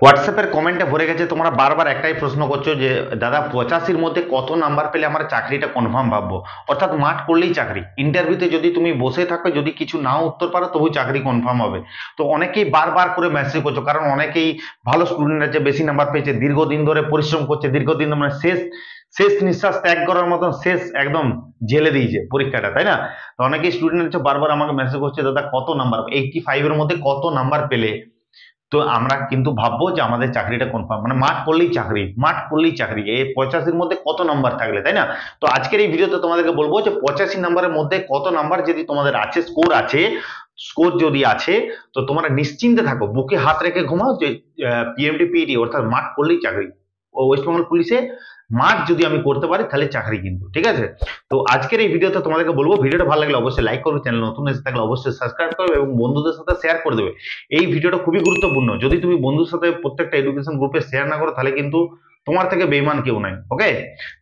হোয়াটসঅ্যাপের কমেন্টে ভরে গেছে, তোমরা বারবার একটাই প্রশ্ন করছো যে দাদা 85-র মধ্যে কত নাম্বার পেলে আমার চাকরিটা কনফার্ম ভাববো। অর্থাৎ মাঠ করলেই চাকরি, ইন্টারভিউতে যদি তুমি বসে থাকো, যদি কিছু নাও উত্তর পারো, তবু চাকরি কনফার্ম হবে। তো অনেকেই বারবার করে মেসেজ করছো, কারণ অনেকেই ভালো স্টুডেন্ট আছে, বেশি নাম্বার পেয়েছে, দীর্ঘদিন ধরে পরিশ্রম করছে, দীর্ঘদিন মানে শেষ শেষ নিঃশ্বাস ত্যাগ করার মতন শেষ একদম জেলে দিয়েছে পরীক্ষাটা, তাই না? তো অনেকেই স্টুডেন্ট আছে বারবার আমাকে মেসেজ করছে, দাদা কত নাম্বার 85-এর মধ্যে কত নাম্বার পেলে তো আমরা কিন্তু ভাববো যে আমাদের চাকরিটা কনফার্ম, মানে মাঠ করলেই চাকরি, মাঠ করলেই চাকরি, এই 85-র মধ্যে কত নাম্বার থাকলে, তাই না? তো আজকের এই ভিডিওতে তোমাদেরকে বলবো যে 85 নাম্বারের মধ্যে কত নাম্বার যদি তোমাদের আছে, স্কোর যদি আছে, তো তোমরা নিশ্চিন্তে থাকো, বুকে হাত রেখে ঘুমাও যে পিএমটি পিইটি অর্থাৎ মাঠ করলেই চাকরি। ও ওয়েস্ট বেঙ্গল পুলিশে মাঠ যদি আমি করতে পারি তাহলে চাকরি, কিন্তু ঠিক আছে। তো আজকের এই ভিডিওতে তোমাদেরকে বলবো, ভিডিওটা ভালো লাগলে অবশ্যই লাইক করবে, চ্যানেল নতুন এসে থাকলে অবশ্যই সাবস্ক্রাইব করবে এবং বন্ধুদের সাথে শেয়ার করে দেবে। এই ভিডিওটা খুবই গুরুত্বপূর্ণ, যদি তুমি বন্ধুর সাথে প্রত্যেকটা এডুকেশন গ্রুপে শেয়ার না করো তাহলে কিন্তু তোমার থেকে বেইমান কেউ নাই। ওকে,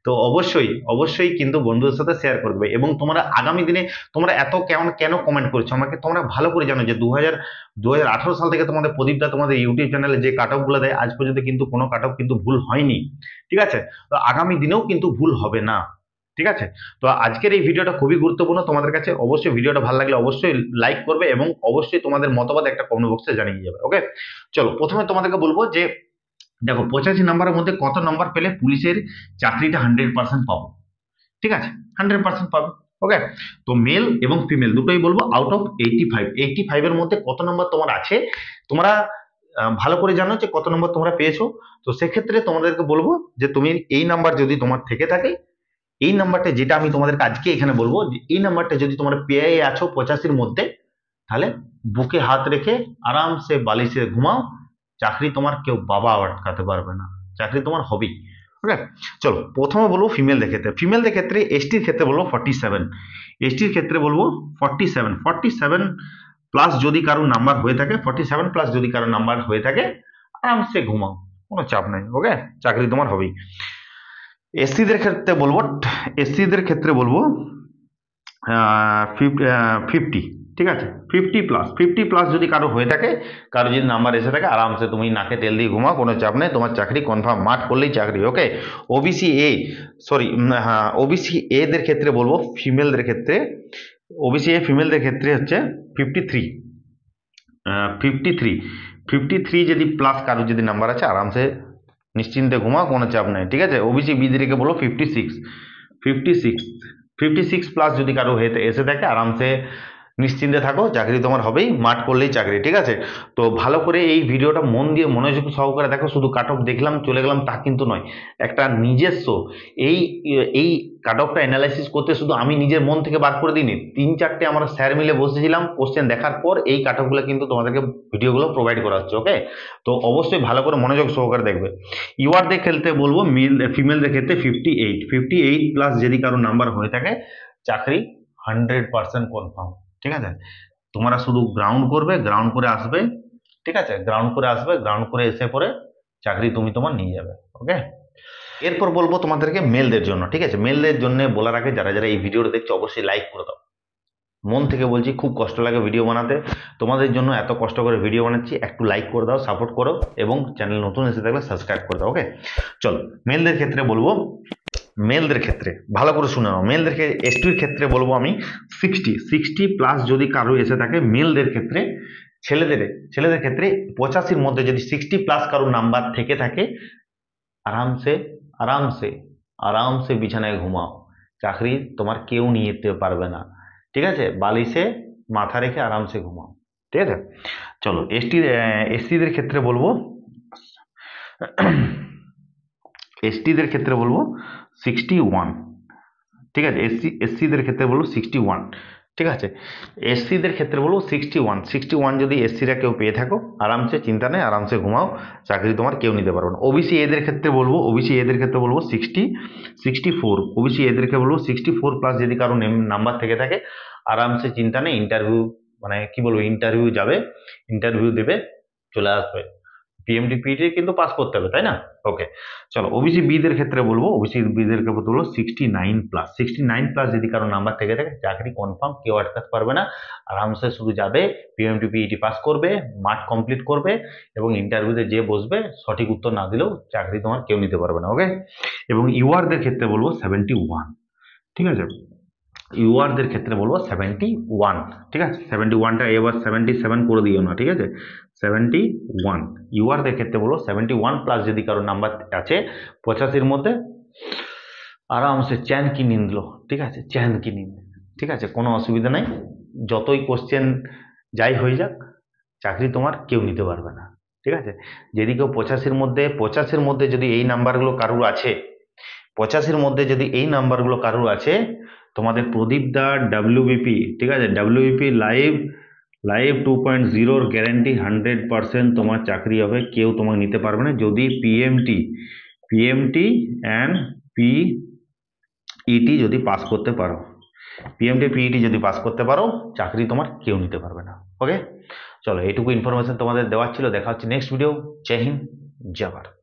তো অবশ্যই অবশ্যই কিন্তু বন্ধুদের সাথে শেয়ার করবে। এবং তোমরা আগামী দিনে তোমরা এত কেন কেন কমেন্ট করছো আমাকে, তোমরা ভালো করে জানো যে 2018 সাল থেকে তোমাদের প্রদীপটা তোমাদের ইউটিউব চ্যানেলে যে কাট অফ গুলো দেয়, আজ পর্যন্ত কিন্তু কোনো কাট অফ কিন্তু ভুল হয়নি, ঠিক আছে? তো আগামী দিনেও কিন্তু ভুল হবে না, ঠিক আছে? তো আজকের এই ভিডিওটা খুবই গুরুত্বপূর্ণ তোমাদের কাছে, অবশ্যই ভিডিওটা ভালো লাগলে অবশ্যই লাইক করবে এবং অবশ্যই তোমাদের মতামত একটা কমেন্ট বক্সে জানিয়ে যাবে। ওকে, চলো প্রথমে তোমাদেরকে বলবো যে দেখো 85 নাম্বারের মধ্যে কত নাম্বার পেলে পুলিশের চাকরিটা 100% পাবো, ঠিক আছে? 100% পাবে। ওকে, তো মেল এবং ফিমেল দুটোই বলবো আউট অফ 85 এর মধ্যে কত নম্বর তোমার আছে, তোমরা ভালো করে জানো যে কত নম্বর তোমরা পেয়েছো। তো সেক্ষেত্রে তোমাদেরকে বলবো যে তুমি এই নাম্বার যদি তোমার থেকে থাকে, এই নাম্বারটা যেটা আমি তোমাদেরকে আজকে এখানে বলবো, যে এই নাম্বারটা যদি তোমরা পেয়ে আছো 85-র মধ্যে, তাহলে বুকে হাত রেখে আরামসে বালিশে ঘুমাও, চাকরি তোমার কেউ বাবা আটকাতে পারবে না, চাকরি তোমার হবেই। ওকে, চলো প্রথমে বলবো ফিমেলদের ক্ষেত্রে। ফিমেলদের ক্ষেত্রে এসটির ক্ষেত্রে বলবো 47, এসটির ক্ষেত্রে বলবো 47 প্লাস যদি কারোর নাম্বার হয়ে থাকে, 47 প্লাস যদি কারোর নাম্বার হয়ে থাকে, আরামসে ঘুমাও, কোনো চাপ নাই। ওকে, চাকরি তোমার হবেই। এসসিদের ক্ষেত্রে বলবো, এসসিদের ক্ষেত্রে বলবো 50, ঠিক আছে? 50 প্লাস যদি কারো হয়ে থাকে, কারো যদি নাম্বার এসে থাকে, আরামসে তুমি নাকে তেল দিয়ে ঘুমাও, কোনো চাপ নেই, তোমার চাকরি কনফার্ম, মাঠ করলেই চাকরি। ওকে, ওবিসি এ, সরি, হ্যাঁ, ওবিসি এদের ক্ষেত্রে বলবো, ফিমেলদের ক্ষেত্রে, ওবিসি এ ফিমেলদের ক্ষেত্রে হচ্ছে 53, 53 যদি প্লাস কারো যদি নাম্বার আছে, আরামসে নিশ্চিন্তে ঘুমাও, কোনো চাপ নেই, ঠিক আছে? ওবিসি বিদেরকে বলো 56 প্লাস যদি কারো এসে থাকে, আরামসে নিশ্চিন্তে থাকো, চাকরি তোমার হবেই, মাঠ করলেই চাকরি, ঠিক আছে? তো ভালো করে এই ভিডিওটা মন দিয়ে মনোযোগ সহকারে দেখো, শুধু কাট অফ দেখলাম চলে গেলাম তা কিন্তু নয়, একটা নিজস্ব এই এই কাট অফটা অ্যানালাইসিস করতে শুধু আমি নিজের মন থেকে বার করে দিইনি, 3-4টে আমরা স্যার মিলে বসেছিলাম, কোশ্চেন দেখার পর এই কাট অফগুলো কিন্তু তোমাদেরকে ভিডিওগুলো প্রোভাইড করা হচ্ছে। ওকে, তো অবশ্যই ভালো করে মনোযোগ সহকারে দেখবে। ইউআরদের ক্ষেত্রে বলবো, ফিমেলদের ক্ষেত্রে 58 প্লাস যদি কারো নাম্বার হয়ে থাকে, চাকরি 100% কনফার্ম, ঠিক আছে? তোমরা শুধু গ্রাউন্ড করবে, গ্রাউন্ড করে আসবে, ঠিক আছে? গ্রাউন্ড করে আসবে, গ্রাউন্ড করে এসে পরে চাকরি তুমি তোমার নিয়ে যাবে। ওকে, এরপর বলবো তোমাদেরকে মেলদের জন্য, ঠিক আছে? মেলদের জন্য বলার আগে যারা যারা এই ভিডিওটা দেখছো অবশ্যই লাইক করে দাও, মন থেকে বলছি, খুব কষ্ট লাগে ভিডিও বানাতে, তোমাদের জন্য এত কষ্ট করে ভিডিও বানাচ্ছি, একটু লাইক করে দাও, সাপোর্ট করো এবং চ্যানেল নতুন এসে থাকলে সাবস্ক্রাইব করে দাও। ওকে, চলো মেলদের ক্ষেত্রে বলবো, মেলদের ক্ষেত্রে ভালো করে শুনে নাও, মেলদেরকে এসটির ক্ষেত্রে বলবো আমি 60 প্লাস যদি কারো এসে থাকে মেলদের ক্ষেত্রে। ছেলেদের ক্ষেত্রে 85-র মধ্যে যদি 60 প্লাস কারো নাম্বার থেকে থাকে, আরামসে আরামসে আরামসে বিছানায় ঘুমাও, চাকরি তোমার কেউ নিয়ে যেতে পারবে না, ঠিক আছে? বালিশে মাথা রেখে আরামসে ঘুমাও, ঠিক আছে? চলো এসটিদের ক্ষেত্রে বলবো, এসটিদের ক্ষেত্রে বলবো 61, ঠিক আছে? এসসিদের ক্ষেত্রে বলবো 61, ঠিক আছে? এসসিদের ক্ষেত্রে বলবো 61 যদি এসসিরা কেউ পেয়ে থাকো, আরামসে, চিন্তা নেই, আরামসে ঘুমাও, চাকরি তোমার কেউ নিতে পারবে না। ওবিসি এদের ক্ষেত্রে বলবো, 64, ওবিসি এদেরকে বলবো 64 প্লাস যদি কারো নাম্বার থেকে থাকে, আরামসে, চিন্তা নেই, ইন্টারভিউ, মানে কি বলবো, ইন্টারভিউ যাবে, ইন্টারভিউ দেবে, চলে আসবে, পিএমটি পিইটি কিন্তু পাস করতে হবে, তাই না? ওকে, চলো ওবিসি বিদের ক্ষেত্রে বলবো, ওবিসি বিদের ক্ষেত্রে বলবো 69+, যদি কারো নাম্বার থেকে থাকে চাকরি কনফার্ম, কেউ আটকাতে পারবে না। আরামসে শুধু যাবে, পিএমটি পিইটি পাস করবে, মাঠ কমপ্লিট করবে, এবং ইন্টারভিউতে যে বসবে সঠিক উত্তর না দিলেও চাকরি তোমার কেউ নিতে পারবে না। ওকে, এবং ইউআরদের ক্ষেত্রে বলবো 71, ঠিক আছে? ইউআরদের ক্ষেত্রে বলবো 71, ঠিক আছে? 71টা এবার 77 করে দিও না, ঠিক আছে? 71 ইউআরদের ক্ষেত্রে বলবো 71+ যদি কারো নাম্বার আছে 85-র মধ্যে, আরামসে চ্যান কি নিন দিল, ঠিক আছে? চ্যান কি নিন, ঠিক আছে? কোনো অসুবিধা নাই, যতই কোশ্চেন যাই হয়ে যাক চাকরি তোমার কেউ নিতে পারবে না, ঠিক আছে? যদি কেউ 85-র মধ্যে যদি এই নাম্বারগুলো কারুর আছে, 85-র মধ্যে যদি এই নাম্বারগুলো কারুর আছে, তোমাদের প্রদীপ দা ডাব্লিউবিপি, ঠিক আছে? ডাব্লিউবিপি লাইভ 2.0 গ্যারান্টি 100% তোমার চাকরি হবে, কেউ তোমাকে নিতে পারবে না। যদি পিএমটি অ্যান্ড পিইটি যদি পাস করতে পারো, পিএমটি পিইটি যদি পাস করতে পারো, চাকরি তোমার কেউ নিতে পারবে না। ওকে, চলো এইটুকু ইনফরমেশন তোমাদের দেওয়ার ছিল। দেখা হচ্ছে নেক্সট ভিডিও। জয় হিন্দ, জয় ভারত।